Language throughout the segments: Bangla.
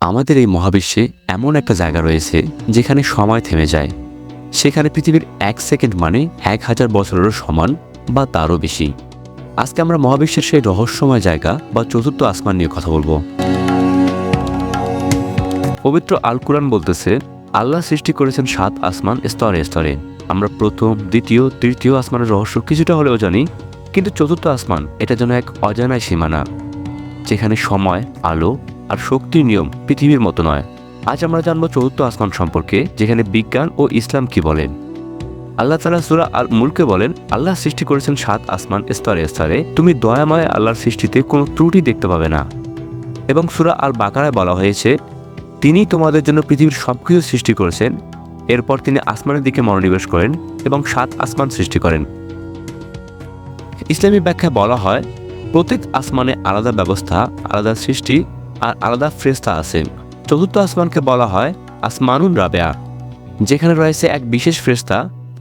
আমাদের এই মহাবিশ্বে এমন একটা জায়গা রয়েছে যেখানে সময় থেমে যায়। সেখানে পৃথিবীর 1 সেকেন্ড মানে 1000 বছরেরও সমান বা তারও বেশি। আজকে আমরা মহাবিশ্বের সেই রহস্যময় জায়গা বা চতুর্থ আসমান নিয়ে কথা বলবো। পবিত্র আল কুরআন বলতেছে, আল্লাহ সৃষ্টি করেছেন 7 আসমান স্তরে স্তরে। আমরা প্রথম, দ্বিতীয়, তৃতীয় আসমানের রহস্য কিছুটা হলেও জানি, কিন্তু চতুর্থ আসমান এটা যেন এক অজানা সীমানা, যেখানে সময়, আলো আর শক্তির নিয়ম পৃথিবীর মতো নয়। আজ আমরা জানবো চতুর্থ আসমান সম্পর্কে, যেখানে বিজ্ঞান ও ইসলাম কি বলেন। আল্লাহ তাআলা সূরা আল মুলকে বলেন, আল্লাহ সৃষ্টি করেছেন 7 আসমান স্তরে স্তরে। তুমি দয়াময় আল্লাহর সৃষ্টিতে কোনো ত্রুটি দেখতে পাবে না। এবং সূরা আল বাকারায় বলা হয়েছে, তিনি তোমাদের জন্য পৃথিবীর সবকিছু সৃষ্টি করেছেন। এরপর তিনি আসমানের দিকে মনোনিবেশ করেন এবং 7 আসমান সৃষ্টি করেন। ইসলামী ব্যাখ্যায় বলা হয়, প্রত্যেক আসমানে আলাদা ব্যবস্থা, আলাদা সৃষ্টি আর আলাদা ফেরেশতা আছে। চতুর্থ আসমানকে বলা হয় আসমানুন রাবেয়া, যেখানে রয়েছে এক বিশেষ ফেরেশতা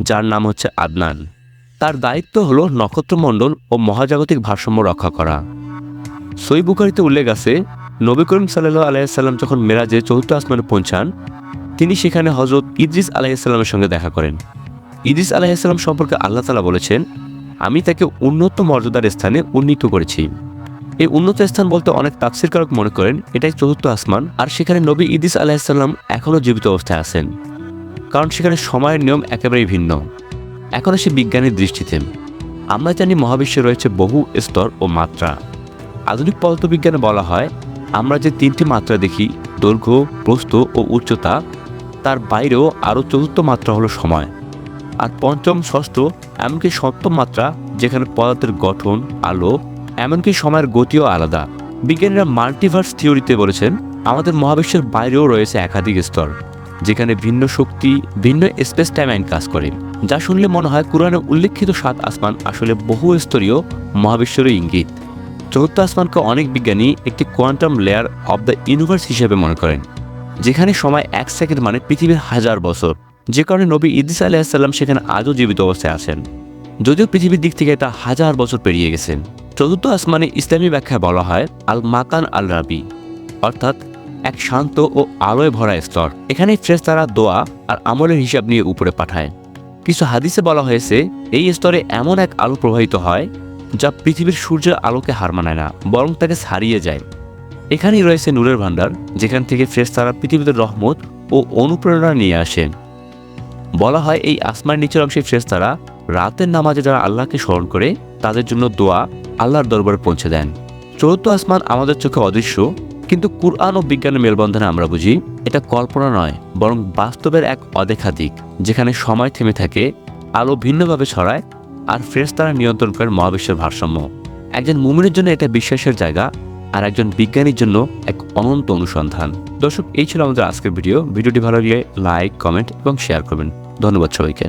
যার নাম হচ্ছে আদনান। তার দায়িত্ব হলো নক্ষত্রমণ্ডল ও মহাজাগতিক ভারসাম্য রক্ষা করা। সহিহ বুখারীতে উল্লেখ আছে, নবী করিম সাল্লাল্লাহু আলাইহি সাল্লাম যখন মেরাজে চতুর্থ আসমানে পৌঁছান, তিনি সেখানে হযরত ইদ্রিস আলাইহিস সালামের সঙ্গে দেখা করেন। ইদ্রিস আলাইহিস সালাম সম্পর্কে আল্লাহ তাআলা বলেছেন, আমি তাকে উন্নত মর্যাদার স্থানে উন্নীত করেছি। এই উন্নত স্থান বলতে অনেক তাফসীরকারক মনে করেন এটাই চতুর্থ আসমান, আর সেখানে নবী ইদ্রিস আলাইহিস সালাম এখনও জীবিত অবস্থায় আছেন, কারণ সেখানে সময়ের নিয়ম একেবারেই ভিন্ন। এখন আসি বিজ্ঞানের দৃষ্টিতে। আমরা জানি মহাবিশ্বে রয়েছে বহু স্তর ও মাত্রা। আধুনিক পদার্থবিজ্ঞানে বলা হয়, আমরা যে 3টি মাত্রা দেখি, দৈর্ঘ্য, প্রস্থ ও উচ্চতা, তার বাইরেও আরও চতুর্থ মাত্রা হলো সময়। আর পঞ্চম, ষষ্ঠ, এমনকি সপ্তম মাত্রা, যেখানে পদার্থের গঠন, আলো, এমনকি সময়ের গতিও আলাদা। বিজ্ঞানীরা মাল্টিভার্স থিওরিতে বলেছেন, আমাদের মহাবিশ্বের বাইরেও রয়েছে একাধিক স্তর, যেখানে ভিন্ন শক্তি, ভিন্ন স্পেস টাইম আইন কাজ করে। যা শুনলে মনে হয় কুরআনে উল্লেখিত 7 আসমান আসলে বহু স্তরীয় মহাবিশ্বেরই ইঙ্গিত। চতুর্থ আসমানকে অনেক বিজ্ঞানী একটি quantum layer of the universe হিসেবে মনে করেন, যেখানে সময় 1 সেকেন্ড মানে পৃথিবীর 1000 বছর। যে কারণে নবী ইদ্রিস আলাইহিস সালাম সেখানে আজও জীবিত অবস্থায় আছেন, যদিও পৃথিবীর দিক থেকে এটা 1000 বছর পেরিয়ে গেছেন। চতুর্থ আসমানে ইসলামী ব্যাখ্যায় বলা হয় আল মাকান আল রাবি, অর্থাৎ এক শান্ত ও আলোয় ভরা স্তর। এখানে ফেরেশতারা দোয়া আর আমলের হিসাব নিয়ে উপরে পাঠায়। কিছু হাদিসে বলা হয়েছে, এই স্তরে এমন এক আলো প্রবাহিত হয় যা পৃথিবীর সূর্যের আলোকে হার মানায় না, বরং তাকে ছাড়িয়ে যায়। এখানেই রয়েছে নূরের ভান্ডার, যেখান থেকে ফেরেশতারা পৃথিবীতে রহমত ও অনুপ্রেরণা নিয়ে আসেন। বলা হয়, এই আসমানের নিচের অংশে ফেরেশতারা রাতের নামাজে যারা আল্লাহকে স্মরণ করে, তাদের জন্য দোয়া আল্লাহর দরবারে পৌঁছে দেন। চতুর্থ আসমান আমাদের চোখে অদৃশ্য, কিন্তু কুরআন ও বিজ্ঞানের মেলবন্ধনে আমরা বুঝি এটা কল্পনা নয়, বরং বাস্তবের এক অদেখা দিক, যেখানে সময় থেমে থাকে, আলো ভিন্নভাবে ছড়ায়, আর ফেরেশতারা নিয়ন্ত্রণ করেন মহাবিশ্বের ভারসাম্য। একজন মুমিনের জন্য এটা বিশ্বাসের জায়গা, আর একজন বিজ্ঞানীর জন্য এক অনন্ত অনুসন্ধান। দর্শক, এই ছিল আমাদের আজকের ভিডিওটি ভালো লাগলে লাইক, কমেন্ট এবং শেয়ার করবেন। ধন্যবাদ সবাইকে।